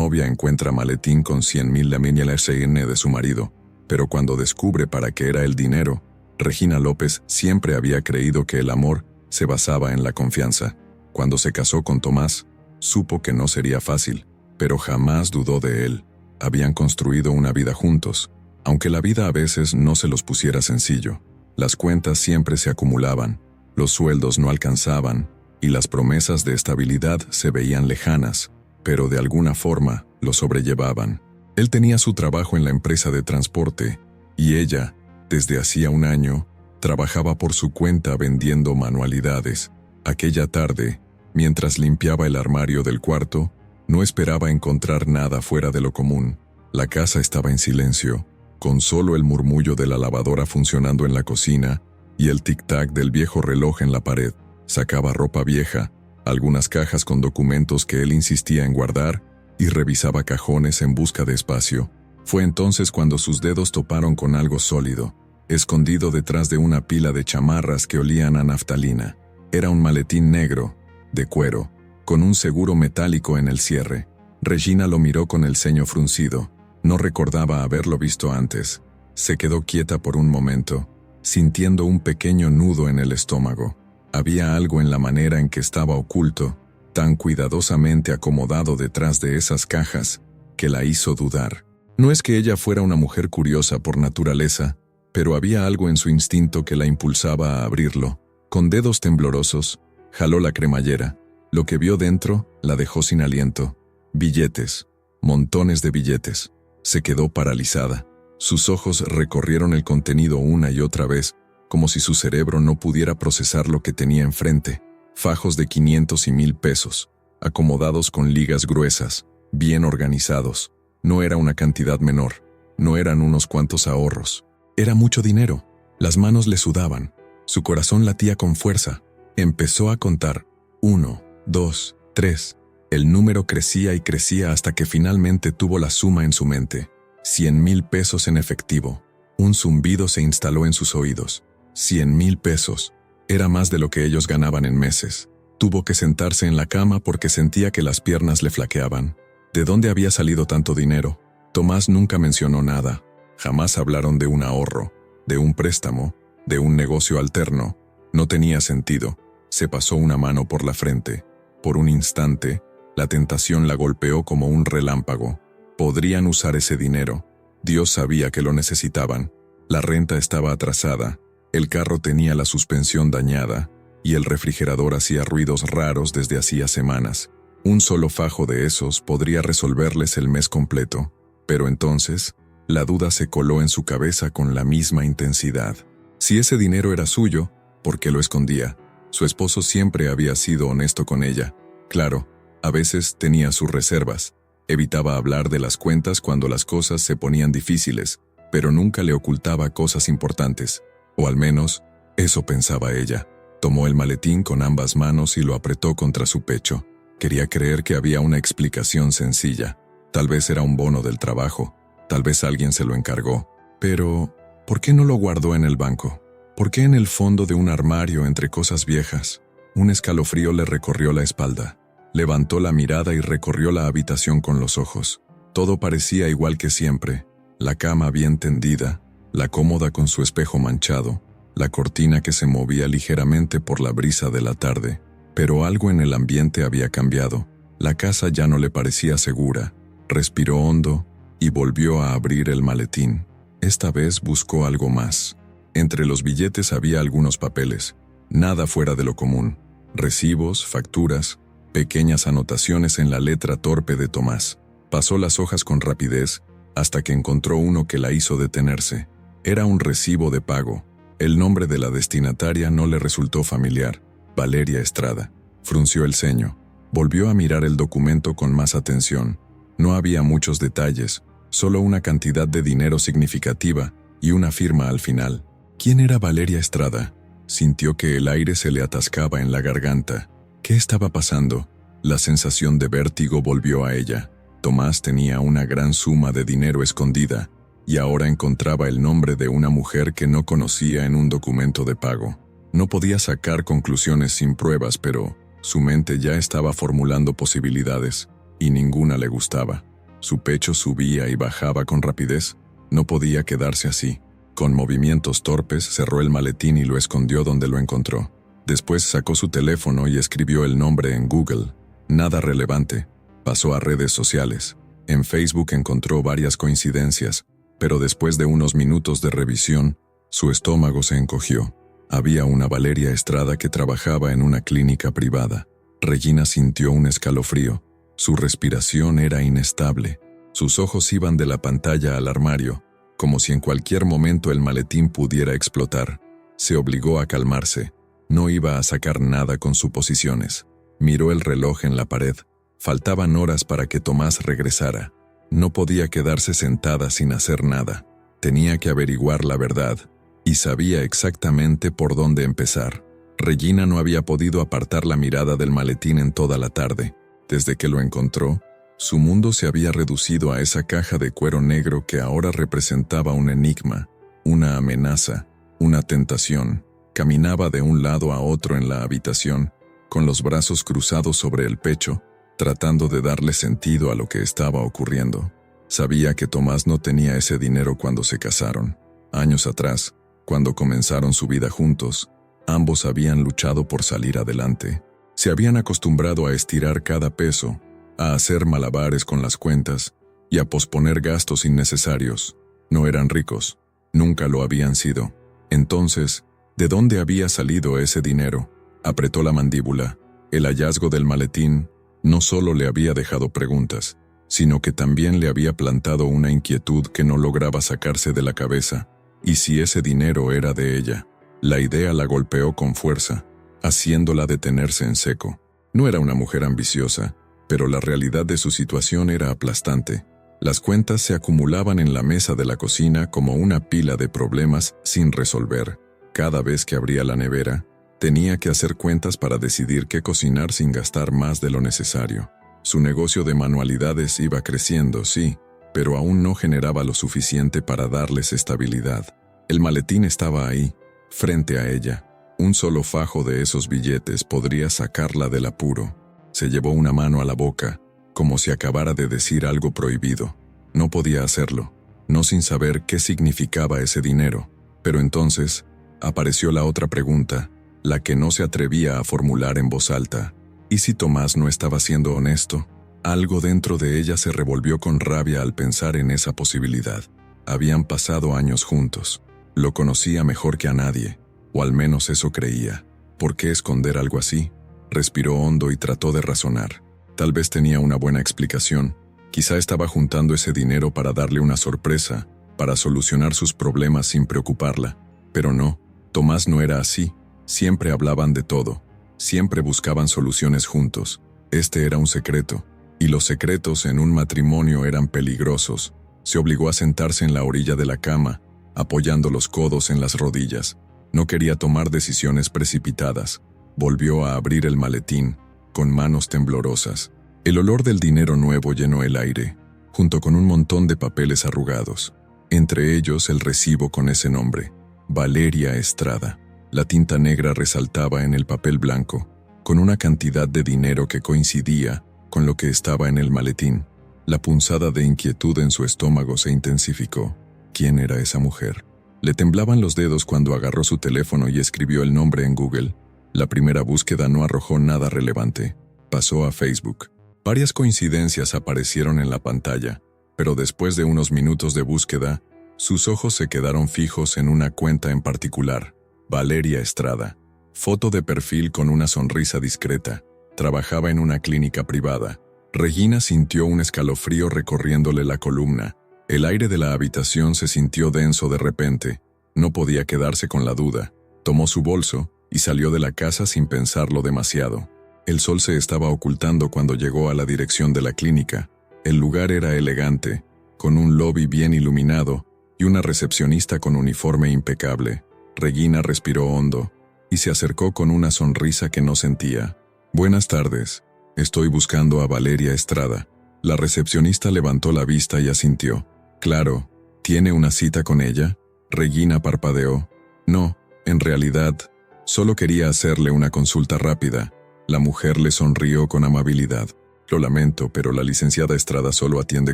Novia encuentra maletín con 100.000 lemenias de su marido, pero cuando descubre para qué era el dinero, Regina López siempre había creído que el amor se basaba en la confianza. Cuando se casó con Tomás, supo que no sería fácil, pero jamás dudó de él. Habían construido una vida juntos, aunque la vida a veces no se los pusiera sencillo. Las cuentas siempre se acumulaban, los sueldos no alcanzaban, y las promesas de estabilidad se veían lejanas, pero de alguna forma lo sobrellevaban. Él tenía su trabajo en la empresa de transporte, y ella, desde hacía un año, trabajaba por su cuenta vendiendo manualidades. Aquella tarde, mientras limpiaba el armario del cuarto, no esperaba encontrar nada fuera de lo común. La casa estaba en silencio, con solo el murmullo de la lavadora funcionando en la cocina y el tic-tac del viejo reloj en la pared. Sacaba ropa vieja, algunas cajas con documentos que él insistía en guardar, y revisaba cajones en busca de espacio. Fue entonces cuando sus dedos toparon con algo sólido, escondido detrás de una pila de chamarras que olían a naftalina. Era un maletín negro, de cuero, con un seguro metálico en el cierre. Regina lo miró con el ceño fruncido. No recordaba haberlo visto antes. Se quedó quieta por un momento, sintiendo un pequeño nudo en el estómago. Había algo en la manera en que estaba oculto, tan cuidadosamente acomodado detrás de esas cajas, que la hizo dudar. No es que ella fuera una mujer curiosa por naturaleza, pero había algo en su instinto que la impulsaba a abrirlo. Con dedos temblorosos, jaló la cremallera. Lo que vio dentro la dejó sin aliento. Billetes, montones de billetes. Se quedó paralizada. Sus ojos recorrieron el contenido una y otra vez, como si su cerebro no pudiera procesar lo que tenía enfrente. Fajos de 500 y 1,000 pesos, acomodados con ligas gruesas, bien organizados. No era una cantidad menor, no eran unos cuantos ahorros. Era mucho dinero. Las manos le sudaban. Su corazón latía con fuerza. Empezó a contar. 1, 2, 3. El número crecía y crecía hasta que finalmente tuvo la suma en su mente. 100,000 pesos en efectivo. Un zumbido se instaló en sus oídos. 100,000 pesos. Era más de lo que ellos ganaban en meses. Tuvo que sentarse en la cama porque sentía que las piernas le flaqueaban. ¿De dónde había salido tanto dinero? Tomás nunca mencionó nada. Jamás hablaron de un ahorro, de un préstamo, de un negocio alterno. No tenía sentido. Se pasó una mano por la frente. Por un instante, la tentación la golpeó como un relámpago. Podrían usar ese dinero. Dios sabía que lo necesitaban. La renta estaba atrasada. El carro tenía la suspensión dañada y el refrigerador hacía ruidos raros desde hacía semanas. Un solo fajo de esos podría resolverles el mes completo. Pero entonces, la duda se coló en su cabeza con la misma intensidad. Si ese dinero era suyo, ¿por qué lo escondía? Su esposo siempre había sido honesto con ella. Claro, a veces tenía sus reservas. Evitaba hablar de las cuentas cuando las cosas se ponían difíciles, pero nunca le ocultaba cosas importantes. O al menos, eso pensaba ella. Tomó el maletín con ambas manos y lo apretó contra su pecho. Quería creer que había una explicación sencilla. Tal vez era un bono del trabajo. Tal vez alguien se lo encargó. Pero, ¿por qué no lo guardó en el banco? ¿Por qué en el fondo de un armario entre cosas viejas? Un escalofrío le recorrió la espalda. Levantó la mirada y recorrió la habitación con los ojos. Todo parecía igual que siempre. La cama bien tendida, la cómoda con su espejo manchado, la cortina que se movía ligeramente por la brisa de la tarde. Pero algo en el ambiente había cambiado. La casa ya no le parecía segura. Respiró hondo y volvió a abrir el maletín. Esta vez buscó algo más. Entre los billetes había algunos papeles. Nada fuera de lo común. Recibos, facturas, pequeñas anotaciones en la letra torpe de Tomás. Pasó las hojas con rapidez hasta que encontró uno que la hizo detenerse. Era un recibo de pago. El nombre de la destinataria no le resultó familiar. Valeria Estrada. Frunció el ceño. Volvió a mirar el documento con más atención. No había muchos detalles, solo una cantidad de dinero significativa y una firma al final. ¿Quién era Valeria Estrada? Sintió que el aire se le atascaba en la garganta. ¿Qué estaba pasando? La sensación de vértigo volvió a ella. Tomás tenía una gran suma de dinero escondida y ahora encontraba el nombre de una mujer que no conocía en un documento de pago. No podía sacar conclusiones sin pruebas, pero su mente ya estaba formulando posibilidades y ninguna le gustaba. Su pecho subía y bajaba con rapidez. No podía quedarse así. Con movimientos torpes cerró el maletín y lo escondió donde lo encontró. Después sacó su teléfono y escribió el nombre en Google. Nada relevante. Pasó a redes sociales. En Facebook encontró varias coincidencias, pero después de unos minutos de revisión, su estómago se encogió. Había una Valeria Estrada que trabajaba en una clínica privada. Regina sintió un escalofrío. Su respiración era inestable. Sus ojos iban de la pantalla al armario, como si en cualquier momento el maletín pudiera explotar. Se obligó a calmarse. No iba a sacar nada con suposiciones. Miró el reloj en la pared. Faltaban horas para que Tomás regresara. No podía quedarse sentada sin hacer nada. Tenía que averiguar la verdad, y sabía exactamente por dónde empezar. Regina no había podido apartar la mirada del maletín en toda la tarde. Desde que lo encontró, su mundo se había reducido a esa caja de cuero negro que ahora representaba un enigma, una amenaza, una tentación. Caminaba de un lado a otro en la habitación, con los brazos cruzados sobre el pecho, tratando de darle sentido a lo que estaba ocurriendo. Sabía que Tomás no tenía ese dinero cuando se casaron. Años atrás, cuando comenzaron su vida juntos, ambos habían luchado por salir adelante. Se habían acostumbrado a estirar cada peso, a hacer malabares con las cuentas y a posponer gastos innecesarios. No eran ricos, nunca lo habían sido. Entonces, ¿de dónde había salido ese dinero? Apretó la mandíbula. El hallazgo del maletín no solo le había dejado preguntas, sino que también le había plantado una inquietud que no lograba sacarse de la cabeza. ¿Y si ese dinero era de ella? La idea la golpeó con fuerza, haciéndola detenerse en seco. No era una mujer ambiciosa, pero la realidad de su situación era aplastante. Las cuentas se acumulaban en la mesa de la cocina como una pila de problemas sin resolver. Cada vez que abría la nevera, tenía que hacer cuentas para decidir qué cocinar sin gastar más de lo necesario. Su negocio de manualidades iba creciendo, sí, pero aún no generaba lo suficiente para darles estabilidad. El maletín estaba ahí, frente a ella. Un solo fajo de esos billetes podría sacarla del apuro. Se llevó una mano a la boca, como si acabara de decir algo prohibido. No podía hacerlo, no sin saber qué significaba ese dinero. Pero entonces, apareció la otra pregunta, la que no se atrevía a formular en voz alta. ¿Y si Tomás no estaba siendo honesto? Algo dentro de ella se revolvió con rabia al pensar en esa posibilidad. Habían pasado años juntos. Lo conocía mejor que a nadie, o al menos eso creía. ¿Por qué esconder algo así? Respiró hondo y trató de razonar. Tal vez tenía una buena explicación. Quizá estaba juntando ese dinero para darle una sorpresa, para solucionar sus problemas sin preocuparla. Pero no, Tomás no era así. Siempre hablaban de todo. Siempre buscaban soluciones juntos. Este era un secreto. Y los secretos en un matrimonio eran peligrosos. Se obligó a sentarse en la orilla de la cama, apoyando los codos en las rodillas. No quería tomar decisiones precipitadas. Volvió a abrir el maletín, con manos temblorosas. El olor del dinero nuevo llenó el aire, junto con un montón de papeles arrugados. Entre ellos el recibo con ese nombre, Valeria Estrada. La tinta negra resaltaba en el papel blanco, con una cantidad de dinero que coincidía con lo que estaba en el maletín. La punzada de inquietud en su estómago se intensificó. ¿Quién era esa mujer? Le temblaban los dedos cuando agarró su teléfono y escribió el nombre en Google. La primera búsqueda no arrojó nada relevante. Pasó a Facebook. Varias coincidencias aparecieron en la pantalla, pero después de unos minutos de búsqueda, sus ojos se quedaron fijos en una cuenta en particular. Valeria Estrada. Foto de perfil con una sonrisa discreta. Trabajaba en una clínica privada. Regina sintió un escalofrío recorriéndole la columna. El aire de la habitación se sintió denso de repente. No podía quedarse con la duda. Tomó su bolso y salió de la casa sin pensarlo demasiado. El sol se estaba ocultando cuando llegó a la dirección de la clínica. El lugar era elegante, con un lobby bien iluminado y una recepcionista con uniforme impecable. Regina respiró hondo y se acercó con una sonrisa que no sentía. «Buenas tardes. Estoy buscando a Valeria Estrada». La recepcionista levantó la vista y asintió. «Claro, ¿tiene una cita con ella?». Regina parpadeó. «No, en realidad, solo quería hacerle una consulta rápida». La mujer le sonrió con amabilidad. Lo lamento, pero la licenciada Estrada solo atiende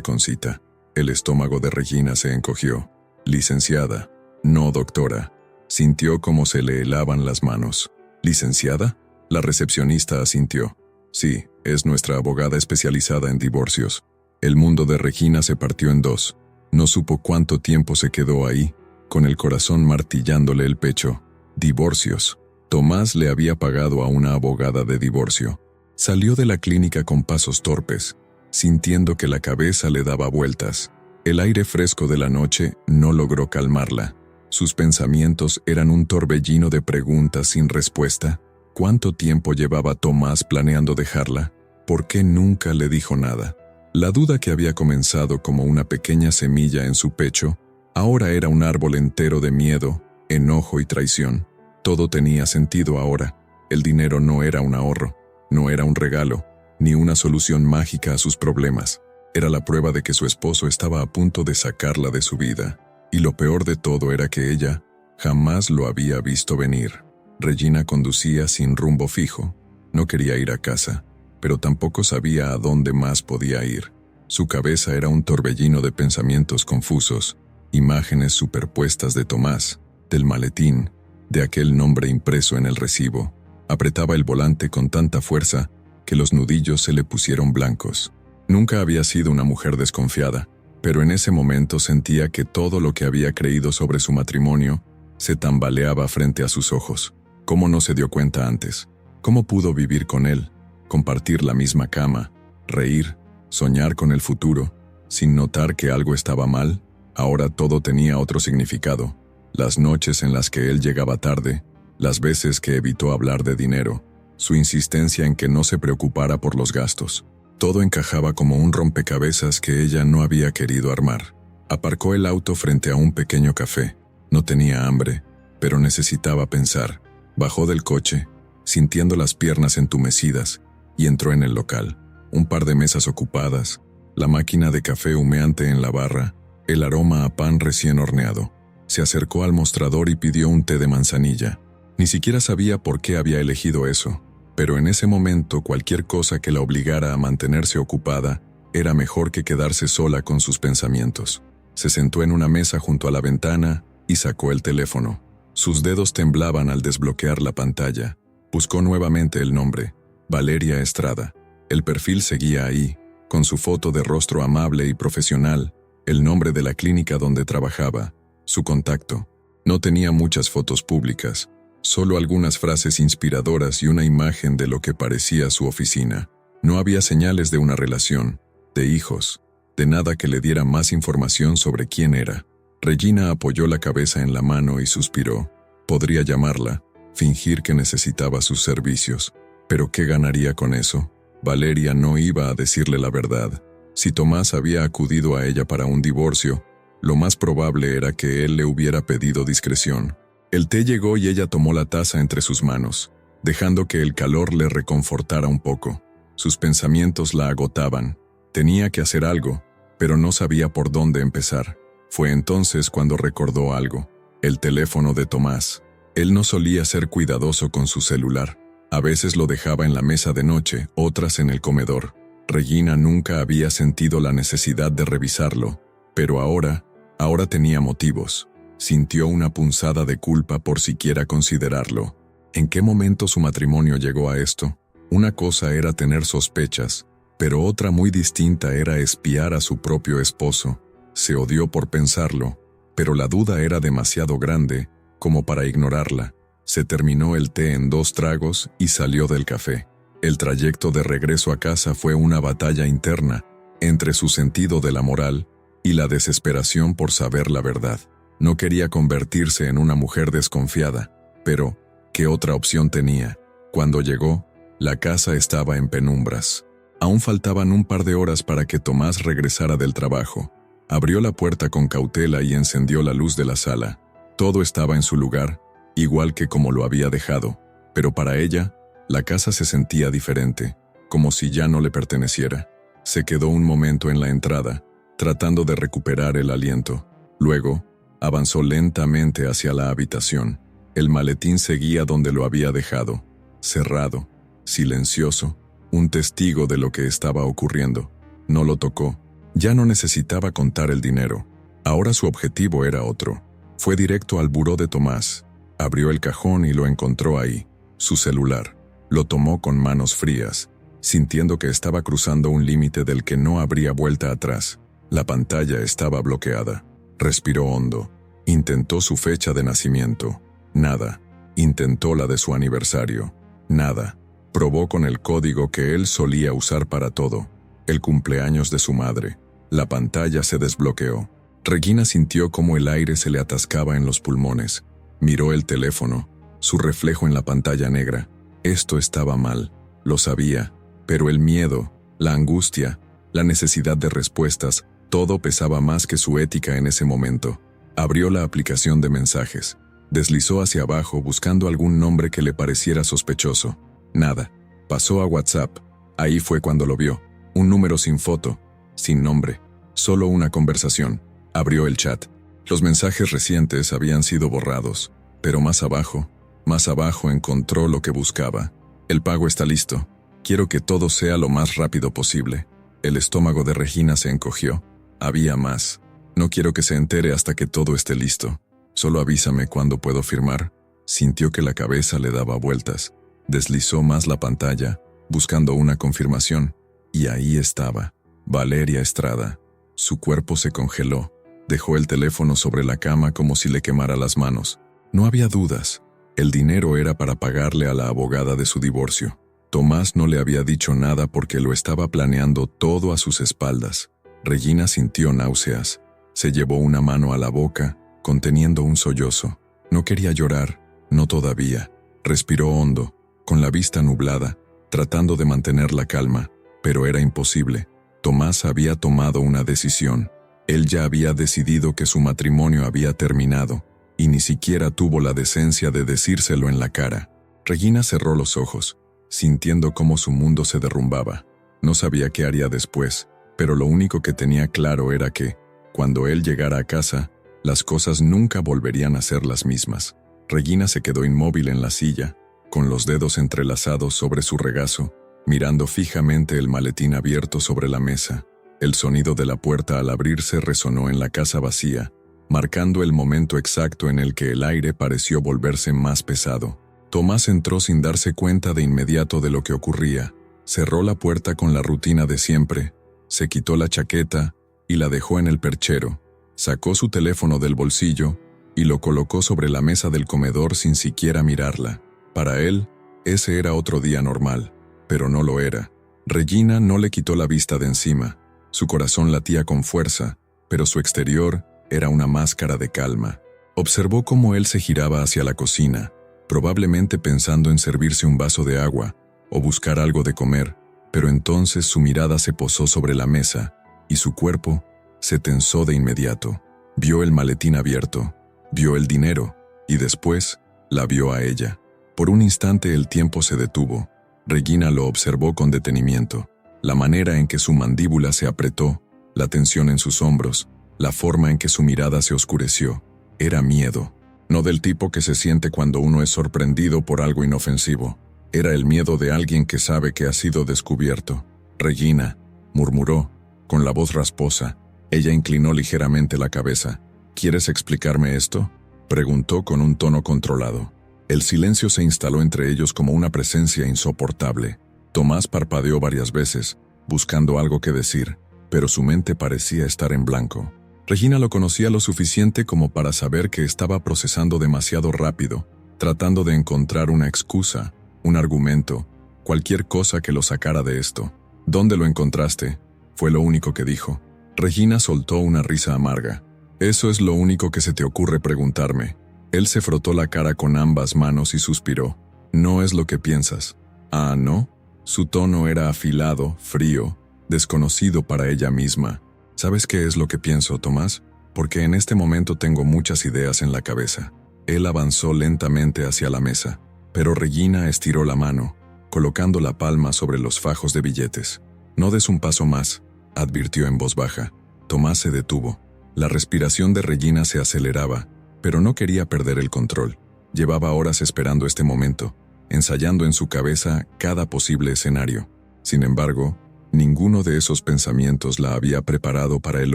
con cita. El estómago de Regina se encogió. Licenciada, no doctora. Sintió cómo se le helaban las manos. ¿Licenciada? La recepcionista asintió. Sí, es nuestra abogada especializada en divorcios. El mundo de Regina se partió en dos. No supo cuánto tiempo se quedó ahí, con el corazón martillándole el pecho. Divorcios. Tomás le había pagado a una abogada de divorcio. Salió de la clínica con pasos torpes, sintiendo que la cabeza le daba vueltas. El aire fresco de la noche no logró calmarla. Sus pensamientos eran un torbellino de preguntas sin respuesta. ¿Cuánto tiempo llevaba Tomás planeando dejarla? ¿Por qué nunca le dijo nada? La duda que había comenzado como una pequeña semilla en su pecho, ahora era un árbol entero de miedo, enojo y traición. Todo tenía sentido ahora. El dinero no era un ahorro, no era un regalo, ni una solución mágica a sus problemas. Era la prueba de que su esposo estaba a punto de sacarla de su vida. Y lo peor de todo era que ella jamás lo había visto venir. Regina conducía sin rumbo fijo. No quería ir a casa, pero tampoco sabía a dónde más podía ir. Su cabeza era un torbellino de pensamientos confusos, imágenes superpuestas de Tomás, del maletín, de aquel nombre impreso en el recibo. Apretaba el volante con tanta fuerza que los nudillos se le pusieron blancos. Nunca había sido una mujer desconfiada, pero en ese momento sentía que todo lo que había creído sobre su matrimonio se tambaleaba frente a sus ojos. ¿Cómo no se dio cuenta antes? ¿Cómo pudo vivir con él, compartir la misma cama, reír, soñar con el futuro, sin notar que algo estaba mal? Ahora todo tenía otro significado. Las noches en las que él llegaba tarde, las veces que evitó hablar de dinero, su insistencia en que no se preocupara por los gastos. Todo encajaba como un rompecabezas que ella no había querido armar. Aparcó el auto frente a un pequeño café. No tenía hambre, pero necesitaba pensar. Bajó del coche, sintiendo las piernas entumecidas, y entró en el local. Un par de mesas ocupadas, la máquina de café humeante en la barra, el aroma a pan recién horneado. Se acercó al mostrador y pidió un té de manzanilla. Ni siquiera sabía por qué había elegido eso, pero en ese momento cualquier cosa que la obligara a mantenerse ocupada era mejor que quedarse sola con sus pensamientos. Se sentó en una mesa junto a la ventana y sacó el teléfono. Sus dedos temblaban al desbloquear la pantalla. Buscó nuevamente el nombre, Valeria Estrada. El perfil seguía ahí, con su foto de rostro amable y profesional, el nombre de la clínica donde trabajaba, su contacto. No tenía muchas fotos públicas, solo algunas frases inspiradoras y una imagen de lo que parecía su oficina. No había señales de una relación, de hijos, de nada que le diera más información sobre quién era. Regina apoyó la cabeza en la mano y suspiró. Podría llamarla, fingir que necesitaba sus servicios. ¿Pero qué ganaría con eso? Valeria no iba a decirle la verdad. Si Tomás había acudido a ella para un divorcio, lo más probable era que él le hubiera pedido discreción. El té llegó y ella tomó la taza entre sus manos, dejando que el calor le reconfortara un poco. Sus pensamientos la agotaban. Tenía que hacer algo, pero no sabía por dónde empezar. Fue entonces cuando recordó algo: el teléfono de Tomás. Él no solía ser cuidadoso con su celular. A veces lo dejaba en la mesa de noche, otras en el comedor. Regina nunca había sentido la necesidad de revisarlo, pero ahora tenía motivos. Sintió una punzada de culpa por siquiera considerarlo. ¿En qué momento su matrimonio llegó a esto? Una cosa era tener sospechas, pero otra muy distinta era espiar a su propio esposo. Se odió por pensarlo, pero la duda era demasiado grande como para ignorarla. Se terminó el té en 2 tragos y salió del café. El trayecto de regreso a casa fue una batalla interna entre su sentido de la moral y la desesperación por saber la verdad. No quería convertirse en una mujer desconfiada, pero ¿qué otra opción tenía? Cuando llegó, la casa estaba en penumbras. Aún faltaban un par de horas para que Tomás regresara del trabajo. Abrió la puerta con cautela y encendió la luz de la sala. Todo estaba en su lugar, igual que como lo había dejado, pero para ella, la casa se sentía diferente, como si ya no le perteneciera. Se quedó un momento en la entrada, tratando de recuperar el aliento. Luego, avanzó lentamente hacia la habitación. El maletín seguía donde lo había dejado, cerrado, silencioso, un testigo de lo que estaba ocurriendo. No lo tocó. Ya no necesitaba contar el dinero. Ahora su objetivo era otro. Fue directo al buró de Tomás. Abrió el cajón y lo encontró ahí. Su celular. Lo tomó con manos frías, sintiendo que estaba cruzando un límite del que no habría vuelta atrás. La pantalla estaba bloqueada. Respiró hondo. Intentó su fecha de nacimiento. Nada. Intentó la de su aniversario. Nada. Probó con el código que él solía usar para todo. El cumpleaños de su madre. La pantalla se desbloqueó. Regina sintió cómo el aire se le atascaba en los pulmones. Miró el teléfono. Su reflejo en la pantalla negra. Esto estaba mal. Lo sabía. Pero el miedo, la angustia, la necesidad de respuestas, todo pesaba más que su ética en ese momento. Abrió la aplicación de mensajes. Deslizó hacia abajo buscando algún nombre que le pareciera sospechoso. Nada. Pasó a WhatsApp. Ahí fue cuando lo vio. Un número sin foto, sin nombre, solo una conversación. Abrió el chat. Los mensajes recientes habían sido borrados, pero más abajo encontró lo que buscaba. El pago está listo. Quiero que todo sea lo más rápido posible. El estómago de Regina se encogió. Había más. No quiero que se entere hasta que todo esté listo. Solo avísame cuándo puedo firmar. Sintió que la cabeza le daba vueltas. Deslizó más la pantalla, buscando una confirmación. Y ahí estaba, Valeria Estrada. Su cuerpo se congeló. Dejó el teléfono sobre la cama como si le quemara las manos. No había dudas. El dinero era para pagarle a la abogada de su divorcio. Tomás no le había dicho nada porque lo estaba planeando todo a sus espaldas. Regina sintió náuseas. Se llevó una mano a la boca, conteniendo un sollozo. No quería llorar, no todavía. Respiró hondo, con la vista nublada, tratando de mantener la calma, pero era imposible. Tomás había tomado una decisión. Él ya había decidido que su matrimonio había terminado, y ni siquiera tuvo la decencia de decírselo en la cara. Regina cerró los ojos, sintiendo cómo su mundo se derrumbaba. No sabía qué haría después, pero lo único que tenía claro era que, cuando él llegara a casa, las cosas nunca volverían a ser las mismas. Regina se quedó inmóvil en la silla, con los dedos entrelazados sobre su regazo, mirando fijamente el maletín abierto sobre la mesa. El sonido de la puerta al abrirse resonó en la casa vacía, marcando el momento exacto en el que el aire pareció volverse más pesado. Tomás entró sin darse cuenta de inmediato de lo que ocurría. Cerró la puerta con la rutina de siempre, se quitó la chaqueta y la dejó en el perchero. Sacó su teléfono del bolsillo y lo colocó sobre la mesa del comedor sin siquiera mirarla. Para él, ese era otro día normal, pero no lo era. Regina no le quitó la vista de encima. Su corazón latía con fuerza, pero su exterior era una máscara de calma. Observó cómo él se giraba hacia la cocina, probablemente pensando en servirse un vaso de agua o buscar algo de comer, pero entonces su mirada se posó sobre la mesa y su cuerpo se tensó de inmediato. Vio el maletín abierto, vio el dinero y después la vio a ella. Por un instante el tiempo se detuvo. Regina lo observó con detenimiento. La manera en que su mandíbula se apretó, la tensión en sus hombros, la forma en que su mirada se oscureció. Era miedo. No del tipo que se siente cuando uno es sorprendido por algo inofensivo. Era el miedo de alguien que sabe que ha sido descubierto. Regina, murmuró, con la voz rasposa. Ella inclinó ligeramente la cabeza. ¿Quieres explicarme esto?, preguntó con un tono controlado. El silencio se instaló entre ellos como una presencia insoportable. Tomás parpadeó varias veces, buscando algo que decir, pero su mente parecía estar en blanco. Regina lo conocía lo suficiente como para saber que estaba procesando demasiado rápido, tratando de encontrar una excusa, un argumento, cualquier cosa que lo sacara de esto. ¿Dónde lo encontraste?, fue lo único que dijo. Regina soltó una risa amarga. ¿Eso es lo único que se te ocurre preguntarme? Él se frotó la cara con ambas manos y suspiró. No es lo que piensas. ¿Ah, no? Su tono era afilado, frío, desconocido para ella misma. ¿Sabes qué es lo que pienso, Tomás? Porque en este momento tengo muchas ideas en la cabeza. Él avanzó lentamente hacia la mesa, pero Regina estiró la mano, colocando la palma sobre los fajos de billetes. No des un paso más, advirtió en voz baja. Tomás se detuvo. La respiración de Regina se aceleraba, pero no quería perder el control. Llevaba horas esperando este momento, ensayando en su cabeza cada posible escenario. Sin embargo, ninguno de esos pensamientos la había preparado para el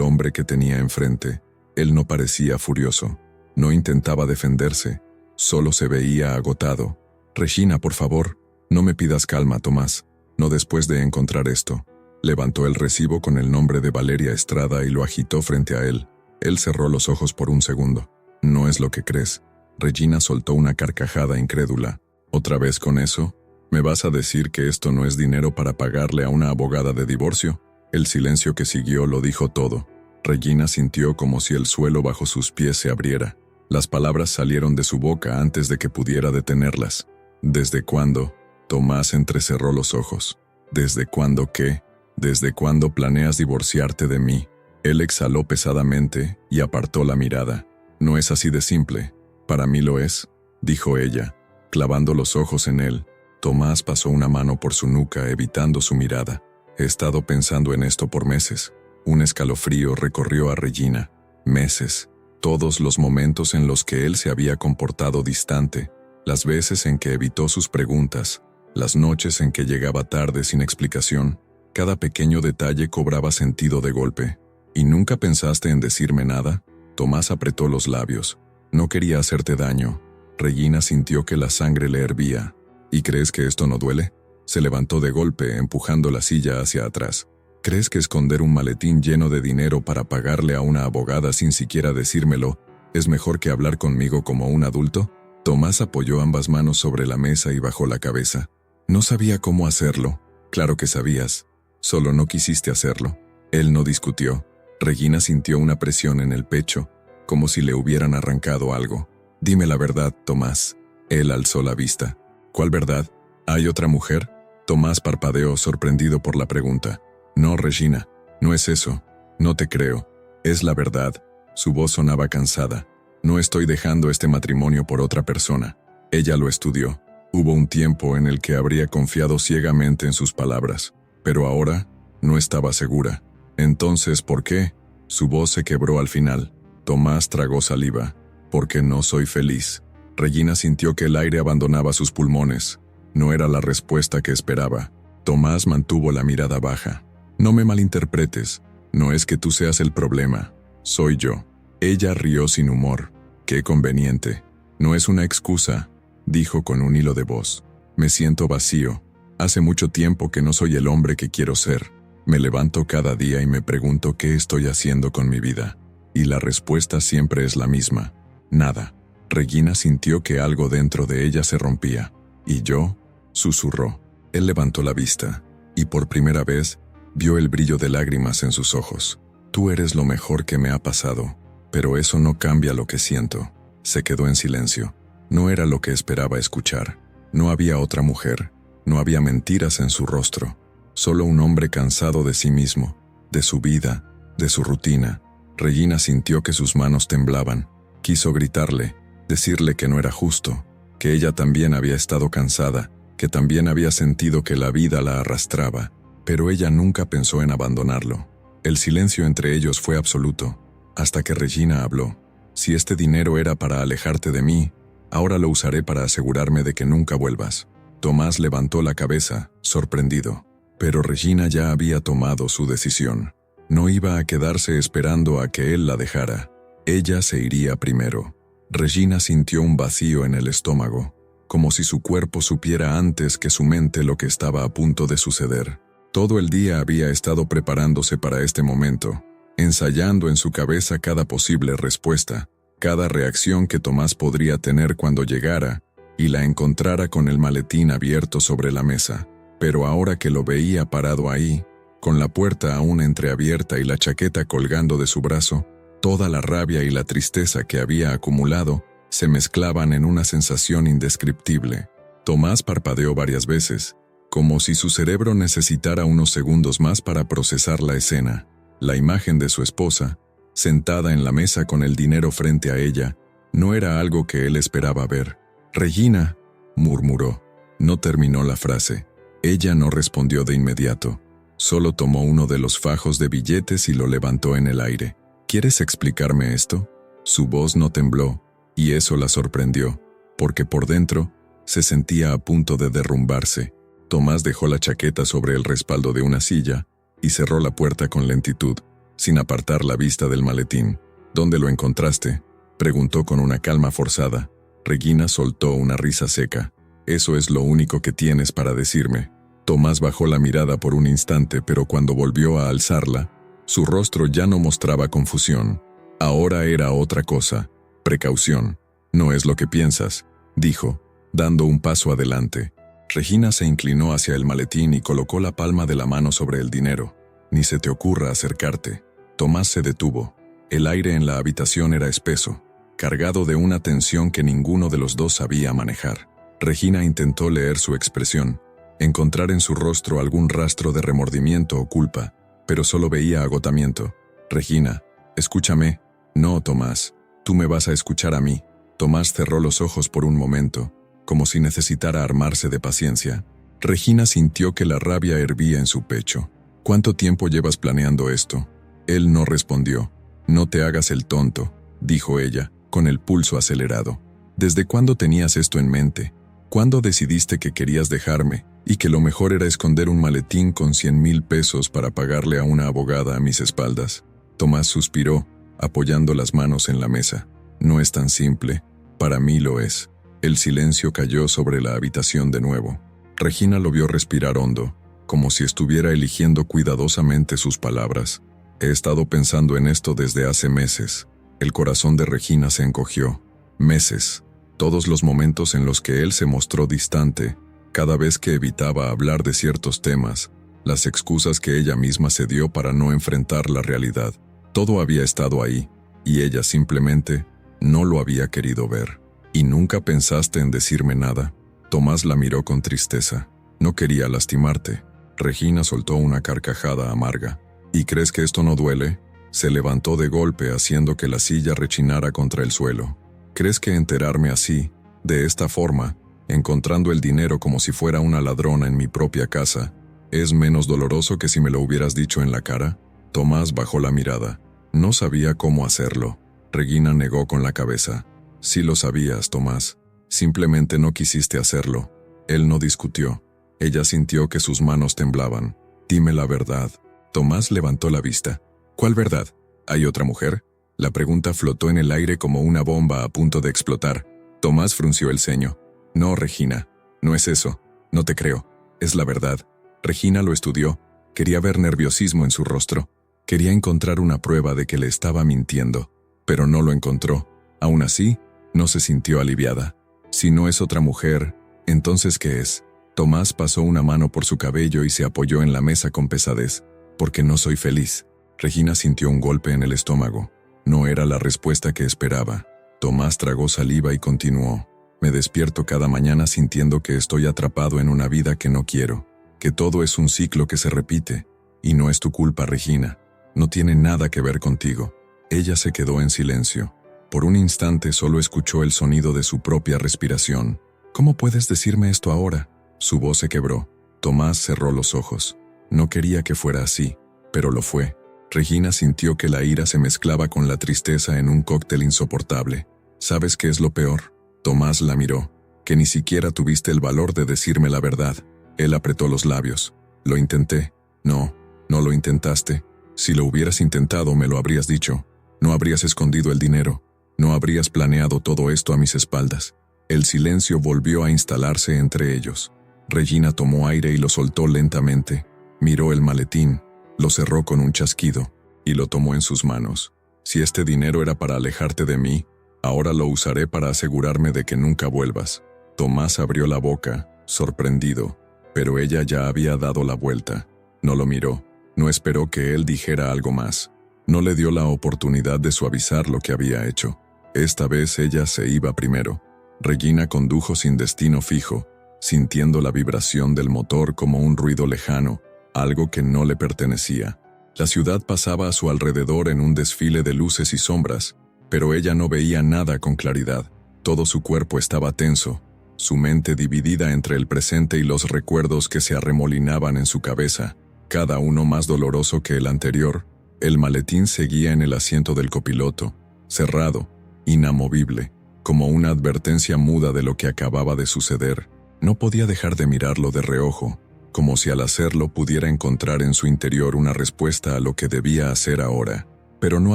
hombre que tenía enfrente. Él no parecía furioso, no intentaba defenderse, solo se veía agotado. «Regina, por favor, no me pidas calma, Tomás, no después de encontrar esto». Levantó el recibo con el nombre de Valeria Estrada y lo agitó frente a él. Él cerró los ojos por un segundo. «No es lo que crees». Regina soltó una carcajada incrédula. «¿Otra vez con eso? ¿Me vas a decir que esto no es dinero para pagarle a una abogada de divorcio?» El silencio que siguió lo dijo todo. Regina sintió como si el suelo bajo sus pies se abriera. Las palabras salieron de su boca antes de que pudiera detenerlas. «¿Desde cuándo?» Tomás entrecerró los ojos. «¿Desde cuándo qué? ¿Desde cuándo planeas divorciarte de mí?» Él exhaló pesadamente y apartó la mirada. «No es así de simple. Para mí lo es», dijo ella, clavando los ojos en él. Tomás pasó una mano por su nuca, evitando su mirada. «He estado pensando en esto por meses». Un escalofrío recorrió a Regina. Meses. Todos los momentos en los que él se había comportado distante, las veces en que evitó sus preguntas, las noches en que llegaba tarde sin explicación. Cada pequeño detalle cobraba sentido de golpe. «¿Y nunca pensaste en decirme nada?» Tomás apretó los labios. «No quería hacerte daño». Regina sintió que la sangre le hervía. «¿Y crees que esto no duele?» Se levantó de golpe, empujando la silla hacia atrás. «¿Crees que esconder un maletín lleno de dinero para pagarle a una abogada sin siquiera decírmelo es mejor que hablar conmigo como un adulto?» Tomás apoyó ambas manos sobre la mesa y bajó la cabeza. «No sabía cómo hacerlo». «Claro que sabías. Solo no quisiste hacerlo». Él no discutió. Regina sintió una presión en el pecho, como si le hubieran arrancado algo. «Dime la verdad, Tomás». Él alzó la vista. «¿Cuál verdad? ¿Hay otra mujer?» Tomás parpadeó, sorprendido por la pregunta. «No, Regina, no es eso. No te creo. Es la verdad». Su voz sonaba cansada. «No estoy dejando este matrimonio por otra persona». Ella lo estudió. Hubo un tiempo en el que habría confiado ciegamente en sus palabras, pero ahora no estaba segura. «Entonces, ¿por qué?» Su voz se quebró al final. Tomás tragó saliva. «Porque no soy feliz». Regina sintió que el aire abandonaba sus pulmones. No era la respuesta que esperaba. Tomás mantuvo la mirada baja. «No me malinterpretes. No es que tú seas el problema. Soy yo». Ella rió sin humor. «Qué conveniente. No es una excusa», dijo con un hilo de voz. «Me siento vacío. Hace mucho tiempo que no soy el hombre que quiero ser. Me levanto cada día y me pregunto qué estoy haciendo con mi vida. Y la respuesta siempre es la misma. Nada». Regina sintió que algo dentro de ella se rompía. «¿Y yo?», susurró. Él levantó la vista, y por primera vez vio el brillo de lágrimas en sus ojos. «Tú eres lo mejor que me ha pasado, pero eso no cambia lo que siento». Se quedó en silencio. No era lo que esperaba escuchar. No había otra mujer, no había mentiras en su rostro. Solo un hombre cansado de sí mismo, de su vida, de su rutina. Regina sintió que sus manos temblaban. Quiso gritarle, decirle que no era justo, que ella también había estado cansada, que también había sentido que la vida la arrastraba, pero ella nunca pensó en abandonarlo. El silencio entre ellos fue absoluto, hasta que Regina habló. «Si este dinero era para alejarte de mí, ahora lo usaré para asegurarme de que nunca vuelvas». Tomás levantó la cabeza, sorprendido. Pero Regina ya había tomado su decisión. No iba a quedarse esperando a que él la dejara. Ella se iría primero. Regina sintió un vacío en el estómago, como si su cuerpo supiera antes que su mente lo que estaba a punto de suceder. Todo el día había estado preparándose para este momento, ensayando en su cabeza cada posible respuesta, cada reacción que Tomás podría tener cuando llegara y la encontrara con el maletín abierto sobre la mesa. Pero ahora que lo veía parado ahí, con la puerta aún entreabierta y la chaqueta colgando de su brazo, toda la rabia y la tristeza que había acumulado se mezclaban en una sensación indescriptible. Tomás parpadeó varias veces, como si su cerebro necesitara unos segundos más para procesar la escena. La imagen de su esposa, sentada en la mesa con el dinero frente a ella, no era algo que él esperaba ver. «Regina», murmuró. No terminó la frase. Ella no respondió de inmediato. Solo tomó uno de los fajos de billetes y lo levantó en el aire. «¿Quieres explicarme esto?». Su voz no tembló, y eso la sorprendió, porque por dentro se sentía a punto de derrumbarse. Tomás dejó la chaqueta sobre el respaldo de una silla y cerró la puerta con lentitud, sin apartar la vista del maletín. ¿Dónde lo encontraste?, preguntó con una calma forzada. Regina soltó una risa seca. «Eso es lo único que tienes para decirme». Tomás bajó la mirada por un instante, pero cuando volvió a alzarla, su rostro ya no mostraba confusión. Ahora era otra cosa: precaución. «No es lo que piensas», dijo, dando un paso adelante. Regina se inclinó hacia el maletín y colocó la palma de la mano sobre el dinero. «Ni se te ocurra acercarte». Tomás se detuvo. El aire en la habitación era espeso, cargado de una tensión que ninguno de los dos sabía manejar. Regina intentó leer su expresión, encontrar en su rostro algún rastro de remordimiento o culpa, pero solo veía agotamiento. «Regina, escúchame». «No, Tomás, tú me vas a escuchar a mí». Tomás cerró los ojos por un momento, como si necesitara armarse de paciencia. Regina sintió que la rabia hervía en su pecho. «¿Cuánto tiempo llevas planeando esto?». Él no respondió. «No te hagas el tonto», dijo ella, con el pulso acelerado. «¿Desde cuándo tenías esto en mente? ¿Cuándo decidiste que querías dejarme y que lo mejor era esconder un maletín con 100,000 pesos para pagarle a una abogada a mis espaldas?» Tomás suspiró, apoyando las manos en la mesa. «No es tan simple. Para mí lo es». El silencio cayó sobre la habitación de nuevo. Regina lo vio respirar hondo, como si estuviera eligiendo cuidadosamente sus palabras. «He estado pensando en esto desde hace meses». El corazón de Regina se encogió. Meses. Todos los momentos en los que él se mostró distante, cada vez que evitaba hablar de ciertos temas, las excusas que ella misma se dio para no enfrentar la realidad. Todo había estado ahí, y ella simplemente no lo había querido ver. «¿Y nunca pensaste en decirme nada?». Tomás la miró con tristeza. «No quería lastimarte». Regina soltó una carcajada amarga. «¿Y crees que esto no duele?». Se levantó de golpe haciendo que la silla rechinara contra el suelo. «¿Crees que enterarme así, de esta forma, encontrando el dinero como si fuera una ladrona en mi propia casa, es menos doloroso que si me lo hubieras dicho en la cara?». Tomás bajó la mirada. No sabía cómo hacerlo. Regina negó con la cabeza. «Sí lo sabías, Tomás. Simplemente no quisiste hacerlo». Él no discutió. Ella sintió que sus manos temblaban. «Dime la verdad». Tomás levantó la vista. «¿Cuál verdad? ¿Hay otra mujer?». La pregunta flotó en el aire como una bomba a punto de explotar. Tomás frunció el ceño. «No, Regina, no es eso. No te creo. Es la verdad». Regina lo estudió. Quería ver nerviosismo en su rostro. Quería encontrar una prueba de que le estaba mintiendo, pero no lo encontró. Aún así, no se sintió aliviada. «Si no es otra mujer, ¿entonces qué es?». Tomás pasó una mano por su cabello y se apoyó en la mesa con pesadez. «Porque no soy feliz». Regina sintió un golpe en el estómago. No era la respuesta que esperaba. Tomás tragó saliva y continuó. «Me despierto cada mañana sintiendo que estoy atrapado en una vida que no quiero, que todo es un ciclo que se repite. Y no es tu culpa, Regina. No tiene nada que ver contigo». Ella se quedó en silencio. Por un instante solo escuchó el sonido de su propia respiración. «¿Cómo puedes decirme esto ahora?». Su voz se quebró. Tomás cerró los ojos. No quería que fuera así, pero lo fue. Regina sintió que la ira se mezclaba con la tristeza en un cóctel insoportable. «¿Sabes qué es lo peor?». Tomás la miró. «Que ni siquiera tuviste el valor de decirme la verdad». Él apretó los labios. «Lo intenté». «No, no lo intentaste. Si lo hubieras intentado me lo habrías dicho. No habrías escondido el dinero. No habrías planeado todo esto a mis espaldas». El silencio volvió a instalarse entre ellos. Regina tomó aire y lo soltó lentamente. Miró el maletín, lo cerró con un chasquido y lo tomó en sus manos. «Si este dinero era para alejarte de mí, ahora lo usaré para asegurarme de que nunca vuelvas». Tomás abrió la boca, sorprendido, pero ella ya había dado la vuelta. No lo miró, no esperó que él dijera algo más. No le dio la oportunidad de suavizar lo que había hecho. Esta vez ella se iba primero. Regina condujo sin destino fijo, sintiendo la vibración del motor como un ruido lejano, algo que no le pertenecía. La ciudad pasaba a su alrededor en un desfile de luces y sombras, pero ella no veía nada con claridad. Todo su cuerpo estaba tenso, su mente dividida entre el presente y los recuerdos que se arremolinaban en su cabeza, cada uno más doloroso que el anterior. El maletín seguía en el asiento del copiloto, cerrado, inamovible, como una advertencia muda de lo que acababa de suceder. No podía dejar de mirarlo de reojo, como si al hacerlo pudiera encontrar en su interior una respuesta a lo que debía hacer ahora. Pero no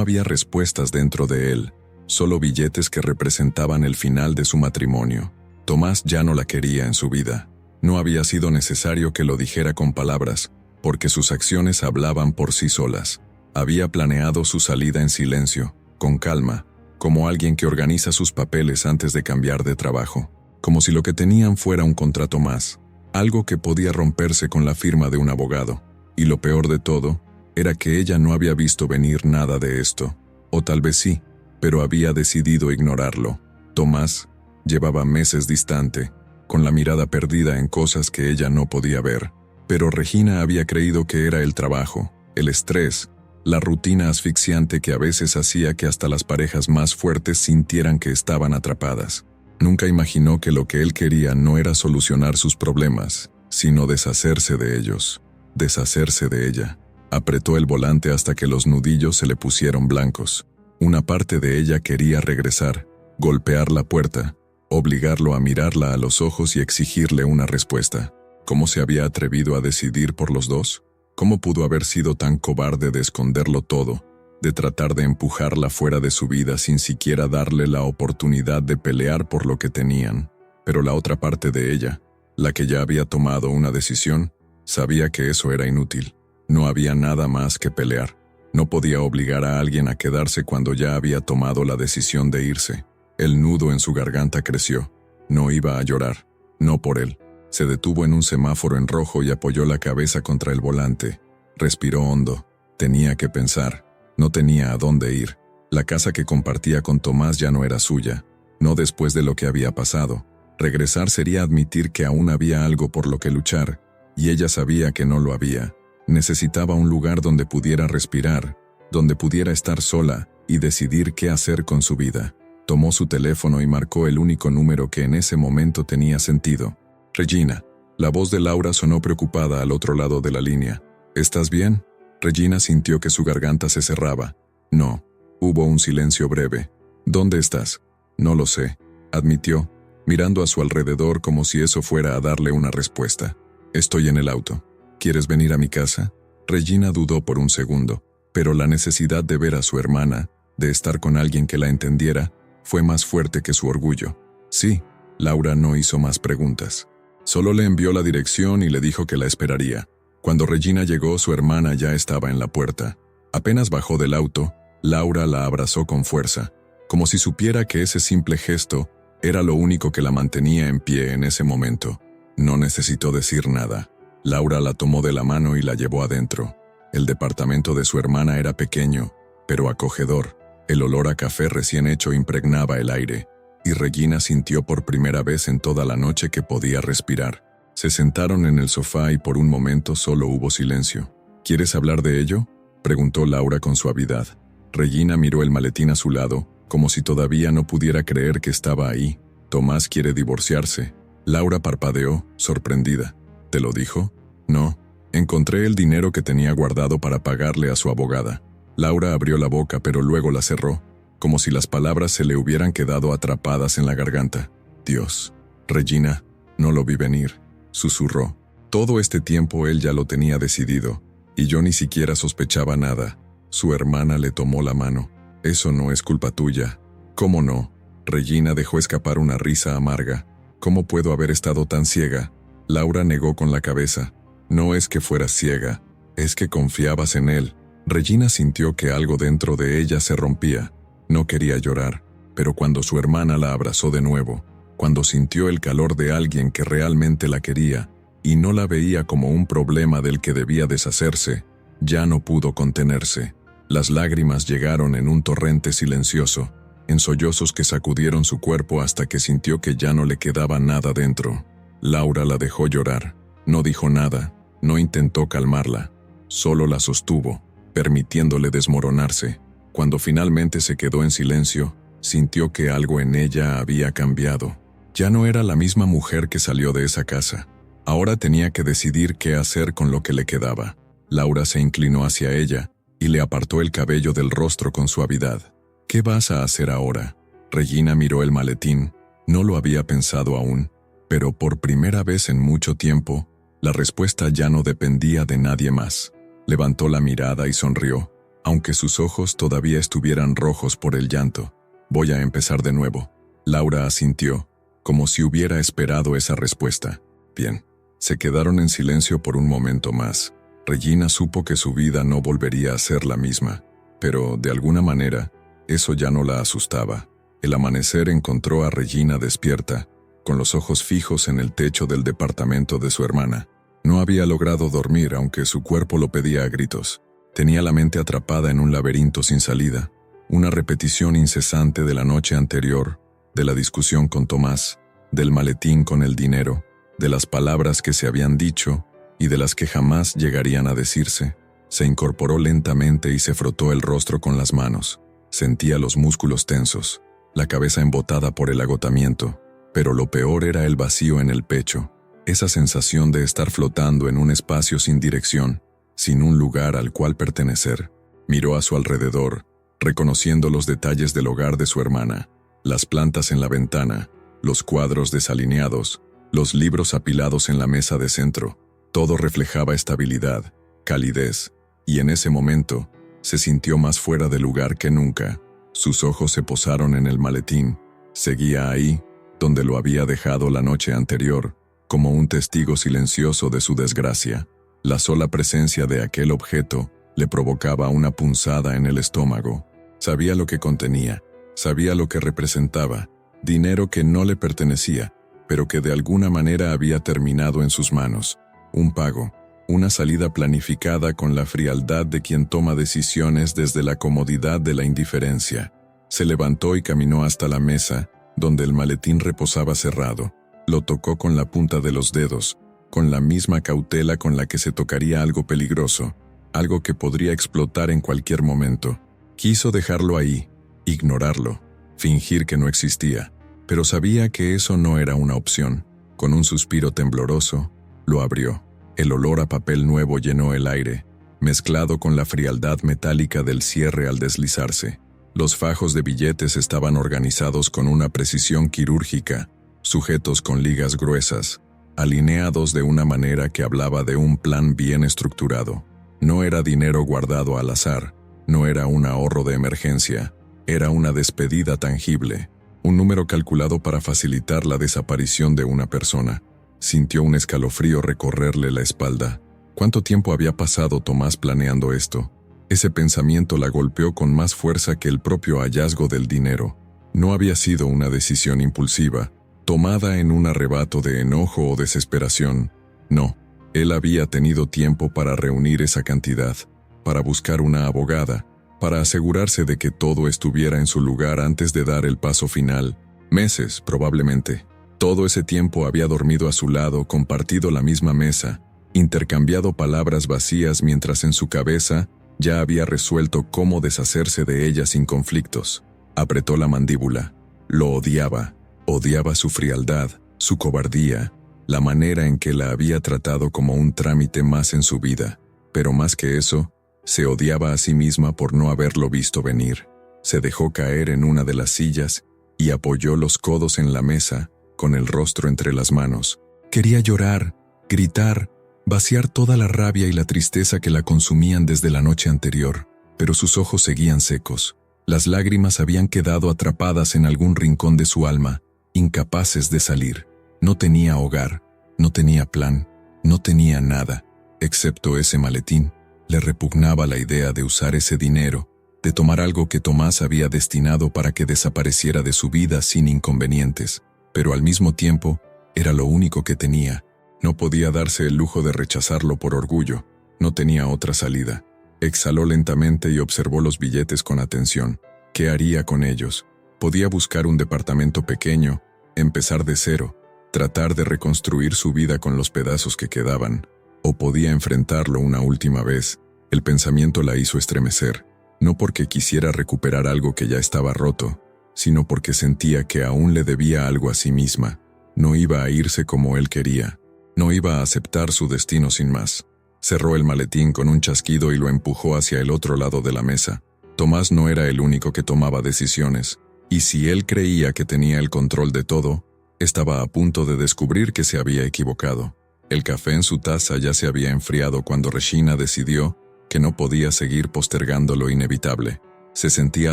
había respuestas dentro de él, solo billetes que representaban el final de su matrimonio. Tomás ya no la quería en su vida. No había sido necesario que lo dijera con palabras, porque sus acciones hablaban por sí solas. Había planeado su salida en silencio, con calma, como alguien que organiza sus papeles antes de cambiar de trabajo, como si lo que tenían fuera un contrato más, algo que podía romperse con la firma de un abogado. Y lo peor de todo, era que ella no había visto venir nada de esto, o tal vez sí, pero había decidido ignorarlo. Tomás llevaba meses distante, con la mirada perdida en cosas que ella no podía ver. Pero Regina había creído que era el trabajo, el estrés, la rutina asfixiante que a veces hacía que hasta las parejas más fuertes sintieran que estaban atrapadas. Nunca imaginó que lo que él quería no era solucionar sus problemas, sino deshacerse de ellos, deshacerse de ella. Apretó el volante hasta que los nudillos se le pusieron blancos. Una parte de ella quería regresar, golpear la puerta, obligarlo a mirarla a los ojos y exigirle una respuesta. ¿Cómo se había atrevido a decidir por los dos? ¿Cómo pudo haber sido tan cobarde de esconderlo todo, de tratar de empujarla fuera de su vida sin siquiera darle la oportunidad de pelear por lo que tenían? Pero la otra parte de ella, la que ya había tomado una decisión, sabía que eso era inútil. No había nada más que pelear. No podía obligar a alguien a quedarse cuando ya había tomado la decisión de irse. El nudo en su garganta creció. No iba a llorar, no por él. Se detuvo en un semáforo en rojo y apoyó la cabeza contra el volante. Respiró hondo. Tenía que pensar. No tenía a dónde ir. La casa que compartía con Tomás ya no era suya. No después de lo que había pasado. Regresar sería admitir que aún había algo por lo que luchar, y ella sabía que no lo había. Necesitaba un lugar donde pudiera respirar, donde pudiera estar sola y decidir qué hacer con su vida. Tomó su teléfono y marcó el único número que en ese momento tenía sentido. Regina. La voz de Laura sonó preocupada al otro lado de la línea. ¿Estás bien? Regina sintió que su garganta se cerraba. No. Hubo un silencio breve. ¿Dónde estás? No lo sé, admitió, mirando a su alrededor como si eso fuera a darle una respuesta. Estoy en el auto. ¿Quieres venir a mi casa? Regina dudó por un segundo, pero la necesidad de ver a su hermana, de estar con alguien que la entendiera, fue más fuerte que su orgullo. Sí, Laura no hizo más preguntas. Solo le envió la dirección y le dijo que la esperaría. Cuando Regina llegó, su hermana ya estaba en la puerta. Apenas bajó del auto, Laura la abrazó con fuerza, como si supiera que ese simple gesto era lo único que la mantenía en pie en ese momento. No necesitó decir nada. Laura la tomó de la mano y la llevó adentro. El departamento de su hermana era pequeño, pero acogedor. El olor a café recién hecho impregnaba el aire, y Regina sintió por primera vez en toda la noche que podía respirar. Se sentaron en el sofá y por un momento solo hubo silencio. ¿Quieres hablar de ello?, preguntó Laura con suavidad. Regina miró el maletín a su lado, como si todavía no pudiera creer que estaba ahí. Tomás quiere divorciarse. Laura parpadeó, sorprendida. ¿Te lo dijo? No. Encontré el dinero que tenía guardado para pagarle a su abogada. Laura abrió la boca pero luego la cerró, como si las palabras se le hubieran quedado atrapadas en la garganta. Dios. Regina, no lo vi venir, susurró. Todo este tiempo él ya lo tenía decidido, y yo ni siquiera sospechaba nada. Su hermana le tomó la mano. Eso no es culpa tuya. ¿Cómo no? Regina dejó escapar una risa amarga. ¿Cómo puedo haber estado tan ciega? Laura negó con la cabeza. No es que fueras ciega, es que confiabas en él. Regina sintió que algo dentro de ella se rompía. No quería llorar, pero cuando su hermana la abrazó de nuevo, cuando sintió el calor de alguien que realmente la quería y no la veía como un problema del que debía deshacerse, ya no pudo contenerse. Las lágrimas llegaron en un torrente silencioso, en sollozos que sacudieron su cuerpo hasta que sintió que ya no le quedaba nada dentro. Laura la dejó llorar. No dijo nada, no intentó calmarla, solo la sostuvo, permitiéndole desmoronarse. Cuando finalmente se quedó en silencio, sintió que algo en ella había cambiado. Ya no era la misma mujer que salió de esa casa. Ahora tenía que decidir qué hacer con lo que le quedaba. Laura se inclinó hacia ella y le apartó el cabello del rostro con suavidad. ¿Qué vas a hacer ahora? Regina miró el maletín. No lo había pensado aún, Pero por primera vez en mucho tiempo, la respuesta ya no dependía de nadie más. Levantó la mirada y sonrió, aunque sus ojos todavía estuvieran rojos por el llanto. «Voy a empezar de nuevo». Laura asintió, como si hubiera esperado esa respuesta. «Bien». Se quedaron en silencio por un momento más. Regina supo que su vida no volvería a ser la misma, pero, de alguna manera, eso ya no la asustaba. El amanecer encontró a Regina despierta, con los ojos fijos en el techo del departamento de su hermana. No había logrado dormir, aunque su cuerpo lo pedía a gritos. Tenía la mente atrapada en un laberinto sin salida, una repetición incesante de la noche anterior, de la discusión con Tomás, del maletín con el dinero, de las palabras que se habían dicho y de las que jamás llegarían a decirse. Se incorporó lentamente y se frotó el rostro con las manos. Sentía los músculos tensos, la cabeza embotada por el agotamiento, pero lo peor era el vacío en el pecho, esa sensación de estar flotando en un espacio sin dirección, sin un lugar al cual pertenecer. Miró a su alrededor, reconociendo los detalles del hogar de su hermana, las plantas en la ventana, los cuadros desalineados, los libros apilados en la mesa de centro. Todo reflejaba estabilidad, calidez, y en ese momento se sintió más fuera de lugar que nunca. Sus ojos se posaron en el maletín. Seguía ahí, donde lo había dejado la noche anterior, como un testigo silencioso de su desgracia. La sola presencia de aquel objeto le provocaba una punzada en el estómago. Sabía lo que contenía, sabía lo que representaba, dinero que no le pertenecía, pero que de alguna manera había terminado en sus manos. Un pago, una salida planificada con la frialdad de quien toma decisiones desde la comodidad de la indiferencia. Se levantó y caminó hasta la mesa, donde el maletín reposaba cerrado. Lo tocó con la punta de los dedos, con la misma cautela con la que se tocaría algo peligroso, algo que podría explotar en cualquier momento. Quiso dejarlo ahí, ignorarlo, fingir que no existía, pero sabía que eso no era una opción. Con un suspiro tembloroso, lo abrió. El olor a papel nuevo llenó el aire, mezclado con la frialdad metálica del cierre al deslizarse. Los fajos de billetes estaban organizados con una precisión quirúrgica, sujetos con ligas gruesas, alineados de una manera que hablaba de un plan bien estructurado. No era dinero guardado al azar, no era un ahorro de emergencia, era una despedida tangible, un número calculado para facilitar la desaparición de una persona. Sintió un escalofrío recorrerle la espalda. ¿Cuánto tiempo había pasado Tomás planeando esto? Ese pensamiento la golpeó con más fuerza que el propio hallazgo del dinero. No había sido una decisión impulsiva, tomada en un arrebato de enojo o desesperación. No, él había tenido tiempo para reunir esa cantidad, para buscar una abogada, para asegurarse de que todo estuviera en su lugar antes de dar el paso final. Meses, probablemente. Todo ese tiempo había dormido a su lado, compartido la misma mesa, intercambiado palabras vacías mientras en su cabeza ya había resuelto cómo deshacerse de ella sin conflictos. Apretó la mandíbula. Lo odiaba. Odiaba su frialdad, su cobardía, la manera en que la había tratado como un trámite más en su vida. Pero más que eso, se odiaba a sí misma por no haberlo visto venir. Se dejó caer en una de las sillas y apoyó los codos en la mesa, con el rostro entre las manos. Quería llorar, gritar, vaciar toda la rabia y la tristeza que la consumían desde la noche anterior, pero sus ojos seguían secos. Las lágrimas habían quedado atrapadas en algún rincón de su alma, incapaces de salir. No tenía hogar, no tenía plan, no tenía nada, excepto ese maletín. Le repugnaba la idea de usar ese dinero, de tomar algo que Tomás había destinado para que desapareciera de su vida sin inconvenientes, pero al mismo tiempo era lo único que tenía. No podía darse el lujo de rechazarlo por orgullo, no tenía otra salida. Exhaló lentamente y observó los billetes con atención. ¿Qué haría con ellos? Podía buscar un departamento pequeño, empezar de cero, tratar de reconstruir su vida con los pedazos que quedaban, o podía enfrentarlo una última vez. El pensamiento la hizo estremecer, no porque quisiera recuperar algo que ya estaba roto, sino porque sentía que aún le debía algo a sí misma. No iba a irse como él quería, no iba a aceptar su destino sin más. Cerró el maletín con un chasquido y lo empujó hacia el otro lado de la mesa. Tomás no era el único que tomaba decisiones, y si él creía que tenía el control de todo, Estaba a punto de descubrir que se había equivocado. El café en su taza ya se había enfriado cuando Regina decidió que no podía seguir postergando lo inevitable. Se sentía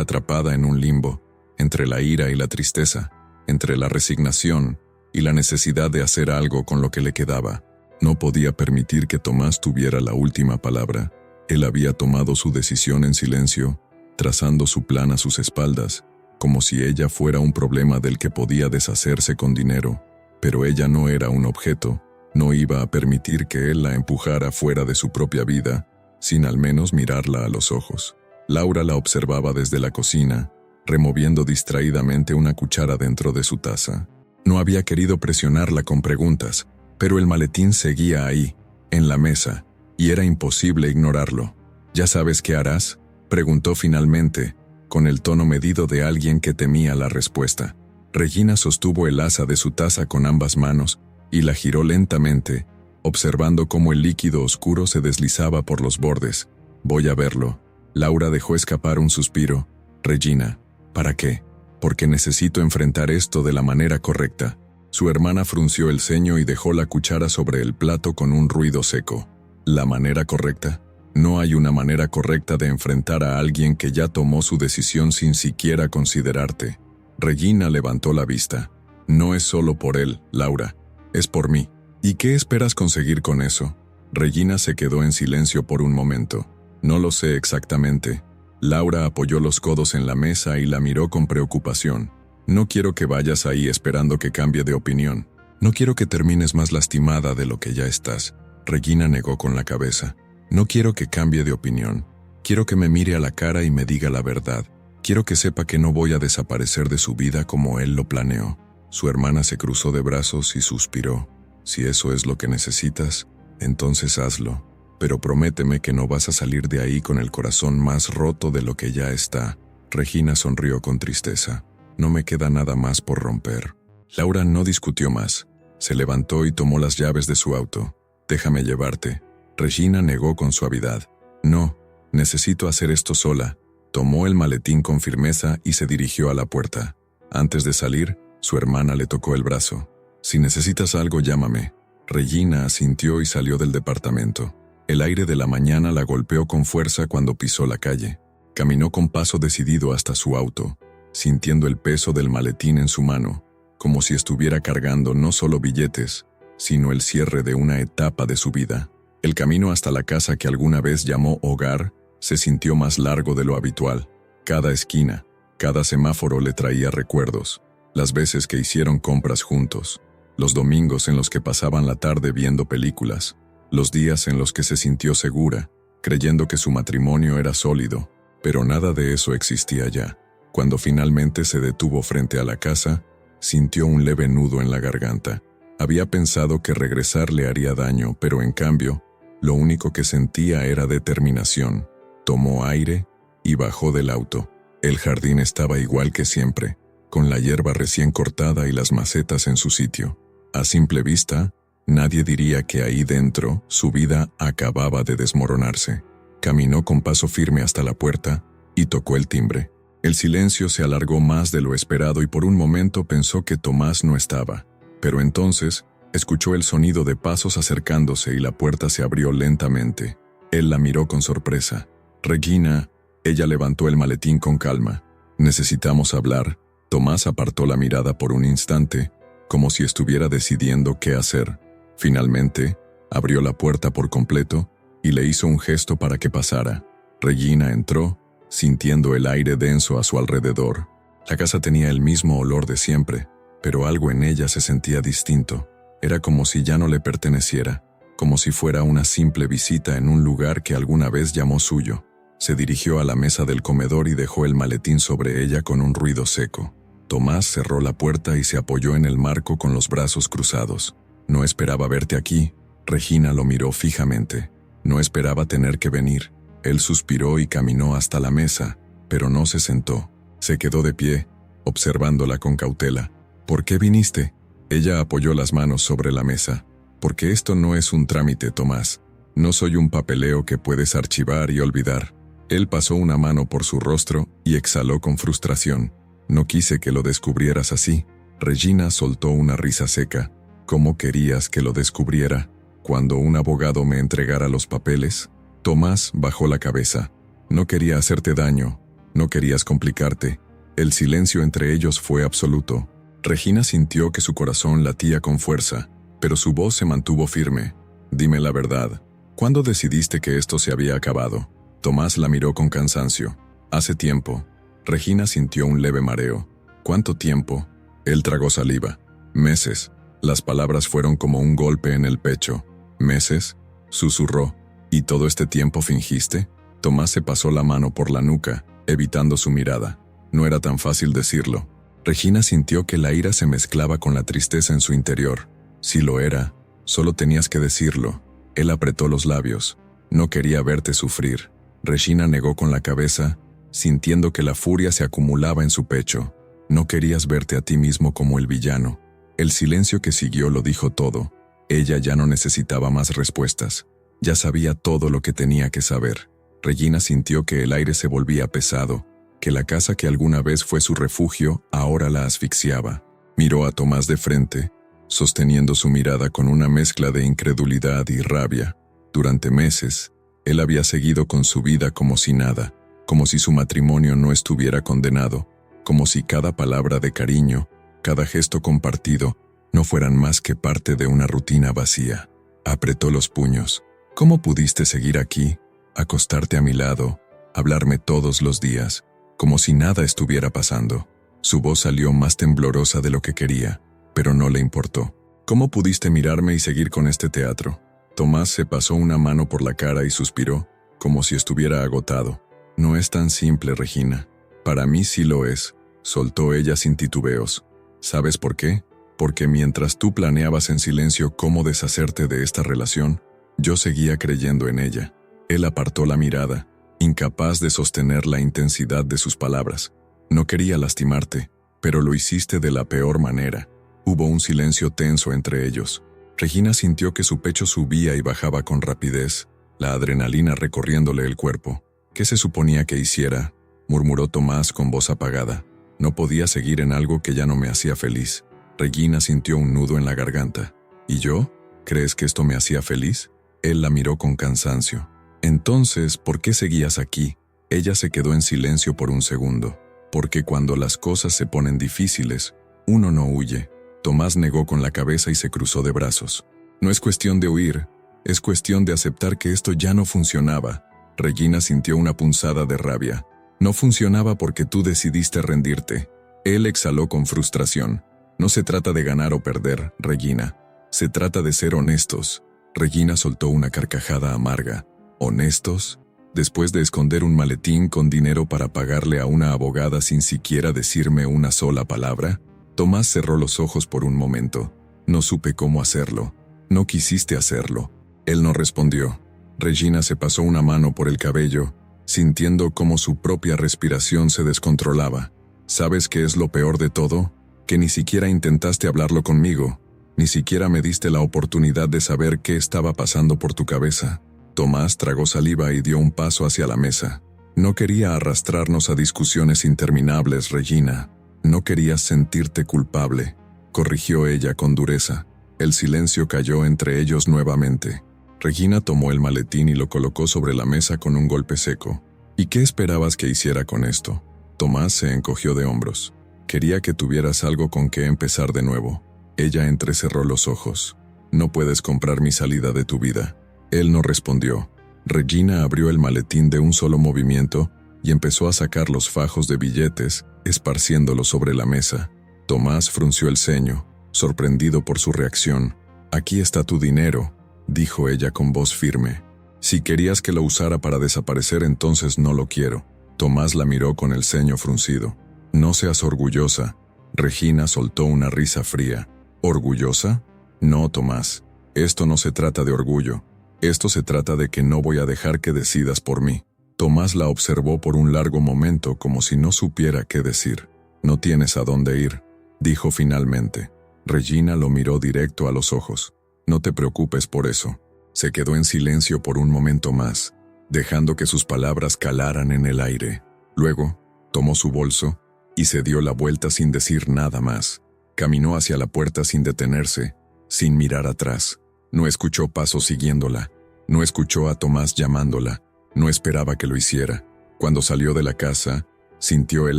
atrapada en un limbo, entre la ira y la tristeza, entre la resignación y la necesidad de hacer algo con lo que le quedaba. No podía permitir que Tomás tuviera la última palabra. Él había tomado su decisión en silencio, trazando su plan a sus espaldas, como si ella fuera un problema del que podía deshacerse con dinero. Pero ella no era un objeto, no iba a permitir que él la empujara fuera de su propia vida, sin al menos mirarla a los ojos. Laura la observaba desde la cocina, removiendo distraídamente una cuchara dentro de su taza. No había querido presionarla con preguntas, pero el maletín seguía ahí, en la mesa, y era imposible ignorarlo. ¿Ya sabes qué harás?, preguntó finalmente, con el tono medido de alguien que temía la respuesta. Regina sostuvo el asa de su taza con ambas manos y la giró lentamente, observando cómo el líquido oscuro se deslizaba por los bordes. «Voy a verlo». Laura dejó escapar un suspiro. «Regina, ¿para qué?». «Porque necesito enfrentar esto de la manera correcta». Su hermana frunció el ceño y dejó la cuchara sobre el plato con un ruido seco. «¿La manera correcta?». No hay una manera correcta de enfrentar a alguien que ya tomó su decisión sin siquiera considerarte. Regina levantó la vista. No es solo por él, Laura, es por mí. ¿Y qué esperas conseguir con eso? Regina se quedó en silencio por un momento. No lo sé exactamente. Laura apoyó los codos en la mesa y la miró con preocupación. No quiero que vayas ahí esperando que cambie de opinión. No quiero que termines más lastimada de lo que ya estás. Regina negó con la cabeza. No quiero que cambie de opinión. Quiero que me mire a la cara y me diga la verdad. Quiero que sepa que no voy a desaparecer de su vida como él lo planeó. Su hermana se cruzó de brazos y suspiró. Si eso es lo que necesitas, entonces hazlo. Pero prométeme que no vas a salir de ahí con el corazón más roto de lo que ya está. Regina sonrió con tristeza. No me queda nada más por romper. Laura no discutió más. Se levantó y tomó las llaves de su auto. Déjame llevarte. Regina negó con suavidad. No, necesito hacer esto sola. Tomó el maletín con firmeza y se dirigió a la puerta. Antes de salir, su hermana le tocó el brazo. Si necesitas algo, llámame. Regina asintió y salió del departamento. El aire de la mañana la golpeó con fuerza cuando pisó la calle. Caminó con paso decidido hasta su auto, sintiendo el peso del maletín en su mano, como si estuviera cargando no solo billetes, sino el cierre de una etapa de su vida. El camino hasta la casa que alguna vez llamó hogar se sintió más largo de lo habitual. Cada esquina, cada semáforo le traía recuerdos. Las veces que hicieron compras juntos, los domingos en los que pasaban la tarde viendo películas, los días en los que se sintió segura, creyendo que su matrimonio era sólido, pero nada de eso existía ya. Cuando finalmente se detuvo frente a la casa, sintió un leve nudo en la garganta. Había pensado que regresar le haría daño, pero en cambio, lo único que sentía era determinación. Tomó aire y bajó del auto. El jardín estaba igual que siempre, con la hierba recién cortada y las macetas en su sitio. A simple vista, nadie diría que ahí dentro su vida acababa de desmoronarse. Caminó con paso firme hasta la puerta y tocó el timbre. El silencio se alargó más de lo esperado y por un momento pensó que Tomás no estaba. Pero entonces, escuchó el sonido de pasos acercándose y la puerta se abrió lentamente. Él la miró con sorpresa. «Regina». Ella levantó el maletín con calma. «Necesitamos hablar». Tomás apartó la mirada por un instante, como si estuviera decidiendo qué hacer. Finalmente, abrió la puerta por completo y le hizo un gesto para que pasara. Regina entró, sintiendo el aire denso a su alrededor. La casa tenía el mismo olor de siempre, pero algo en ella se sentía distinto. Era como si ya no le perteneciera, como si fuera una simple visita en un lugar que alguna vez llamó suyo. Se dirigió a la mesa del comedor y dejó el maletín sobre ella con un ruido seco. Tomás cerró la puerta y se apoyó en el marco con los brazos cruzados. «No esperaba verte aquí». Regina lo miró fijamente. «No esperaba tener que venir». Él suspiró y caminó hasta la mesa, pero no se sentó. Se quedó de pie, observándola con cautela. «¿Por qué viniste?». Ella apoyó las manos sobre la mesa. «Porque esto no es un trámite, Tomás. No soy un papeleo que puedes archivar y olvidar». Él pasó una mano por su rostro y exhaló con frustración. «No quise que lo descubrieras así. Regina soltó una risa seca. ¿Cómo querías que lo descubriera? ¿Cuando un abogado me entregara los papeles? Tomás bajó la cabeza. No quería hacerte daño, no querías complicarte. El silencio entre ellos fue absoluto. Regina sintió que su corazón latía con fuerza, pero su voz se mantuvo firme. Dime la verdad. ¿Cuándo decidiste que esto se había acabado? Tomás la miró con cansancio. Hace tiempo. Regina sintió un leve mareo. ¿Cuánto tiempo? Él tragó saliva. Meses. Las palabras fueron como un golpe en el pecho. ¿Meses? Susurró. ¿Y todo este tiempo fingiste? Tomás se pasó la mano por la nuca, evitando su mirada. No era tan fácil decirlo. Regina sintió que la ira se mezclaba con la tristeza en su interior. Si lo era, solo tenías que decirlo. Él apretó los labios. No quería verte sufrir. Regina negó con la cabeza, sintiendo que la furia se acumulaba en su pecho. No querías verte a ti mismo como el villano. El silencio que siguió lo dijo todo. Ella ya no necesitaba más respuestas. Ya sabía todo lo que tenía que saber. Regina sintió que el aire se volvía pesado, que la casa que alguna vez fue su refugio ahora la asfixiaba. Miró a Tomás de frente, sosteniendo su mirada con una mezcla de incredulidad y rabia. Durante meses, él había seguido con su vida como si nada, como si su matrimonio no estuviera condenado, como si cada palabra de cariño, cada gesto compartido, no fueran más que parte de una rutina vacía. Apretó los puños. ¿Cómo pudiste seguir aquí, acostarte a mi lado, hablarme todos los días, como si nada estuviera pasando? Su voz salió más temblorosa de lo que quería, pero no le importó. ¿Cómo pudiste mirarme y seguir con este teatro? Tomás se pasó una mano por la cara y suspiró, como si estuviera agotado. No es tan simple, Regina. Para mí sí lo es, soltó ella sin titubeos. ¿Sabes por qué? Porque mientras tú planeabas en silencio cómo deshacerte de esta relación, yo seguía creyendo en ella. Él apartó la mirada, incapaz de sostener la intensidad de sus palabras. No quería lastimarte, pero lo hiciste de la peor manera. Hubo un silencio tenso entre ellos. Regina sintió que su pecho subía y bajaba con rapidez, la adrenalina recorriéndole el cuerpo. ¿Qué se suponía que hiciera?, murmuró Tomás con voz apagada. No podía seguir en algo que ya no me hacía feliz. Regina sintió un nudo en la garganta. ¿Y yo? ¿Crees que esto me hacía feliz? Él la miró con cansancio. Entonces, ¿por qué seguías aquí? Ella se quedó en silencio por un segundo. Porque cuando las cosas se ponen difíciles, uno no huye. Tomás negó con la cabeza y se cruzó de brazos. No es cuestión de huir, es cuestión de aceptar que esto ya no funcionaba. Regina sintió una punzada de rabia. No funcionaba porque tú decidiste rendirte. Él exhaló con frustración. No se trata de ganar o perder, Regina. Se trata de ser honestos. Regina soltó una carcajada amarga. ¿Honestos? Después de esconder un maletín con dinero para pagarle a una abogada sin siquiera decirme una sola palabra. Tomás cerró los ojos por un momento. No supe cómo hacerlo. No quisiste hacerlo. Él no respondió. Regina se pasó una mano por el cabello, sintiendo cómo su propia respiración se descontrolaba. ¿Sabes qué es lo peor de todo? Que ni siquiera intentaste hablarlo conmigo. Ni siquiera me diste la oportunidad de saber qué estaba pasando por tu cabeza. Tomás tragó saliva y dio un paso hacia la mesa. No quería arrastrarnos a discusiones interminables, Regina. No querías sentirte culpable, corrigió ella con dureza. El silencio cayó entre ellos nuevamente. Regina tomó el maletín y lo colocó sobre la mesa con un golpe seco. ¿Y qué esperabas que hiciera con esto? Tomás se encogió de hombros. Quería que tuvieras algo con que empezar de nuevo. Ella entrecerró los ojos. No puedes comprar mi salida de tu vida. Él no respondió. Regina abrió el maletín de un solo movimiento y empezó a sacar los fajos de billetes, esparciéndolos sobre la mesa. Tomás frunció el ceño, sorprendido por su reacción. «Aquí está tu dinero», dijo ella con voz firme. «Si querías que lo usara para desaparecer, entonces no lo quiero». Tomás la miró con el ceño fruncido. «No seas orgullosa». Regina soltó una risa fría. ¿Orgullosa? No, Tomás. Esto no se trata de orgullo. Esto se trata de que no voy a dejar que decidas por mí. Tomás la observó por un largo momento como si no supiera qué decir. «No tienes a dónde ir», dijo finalmente. Regina lo miró directo a los ojos. «No te preocupes por eso». Se quedó en silencio por un momento más, dejando que sus palabras calaran en el aire. Luego, tomó su bolso y se dio la vuelta sin decir nada más. Caminó hacia la puerta sin detenerse, sin mirar atrás. No escuchó pasos siguiéndola. No escuchó a Tomás llamándola. No esperaba que lo hiciera. Cuando salió de la casa, sintió el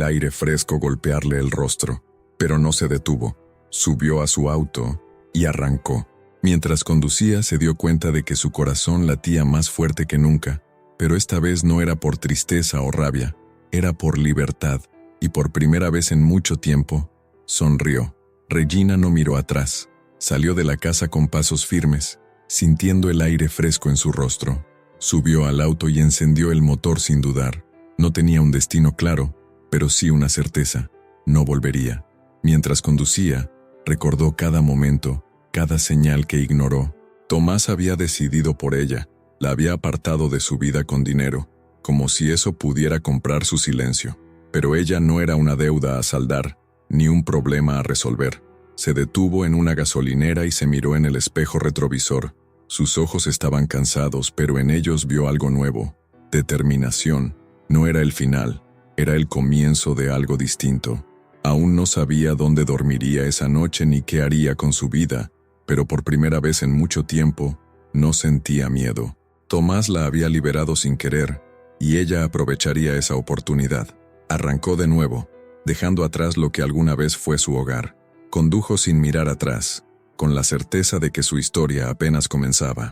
aire fresco golpearle el rostro, pero no se detuvo. Subió a su auto y arrancó. Mientras conducía, se dio cuenta de que su corazón latía más fuerte que nunca, pero esta vez no era por tristeza o rabia, era por libertad, y por primera vez en mucho tiempo, sonrió. Regina no miró atrás. Salió de la casa con pasos firmes, sintiendo el aire fresco en su rostro. Subió al auto y encendió el motor sin dudar. No tenía un destino claro, pero sí una certeza: no volvería. Mientras conducía, recordó cada momento, cada señal que ignoró. Tomás había decidido por ella, la había apartado de su vida con dinero, como si eso pudiera comprar su silencio. Pero ella no era una deuda a saldar, ni un problema a resolver. Se detuvo en una gasolinera y se miró en el espejo retrovisor. Sus ojos estaban cansados, pero en ellos vio algo nuevo: determinación. No era el final, era el comienzo de algo distinto. Aún no sabía dónde dormiría esa noche ni qué haría con su vida, pero por primera vez en mucho tiempo, no sentía miedo. Tomás la había liberado sin querer, y ella aprovecharía esa oportunidad. Arrancó de nuevo, dejando atrás lo que alguna vez fue su hogar. Condujo sin mirar atrás, con la certeza de que su historia apenas comenzaba.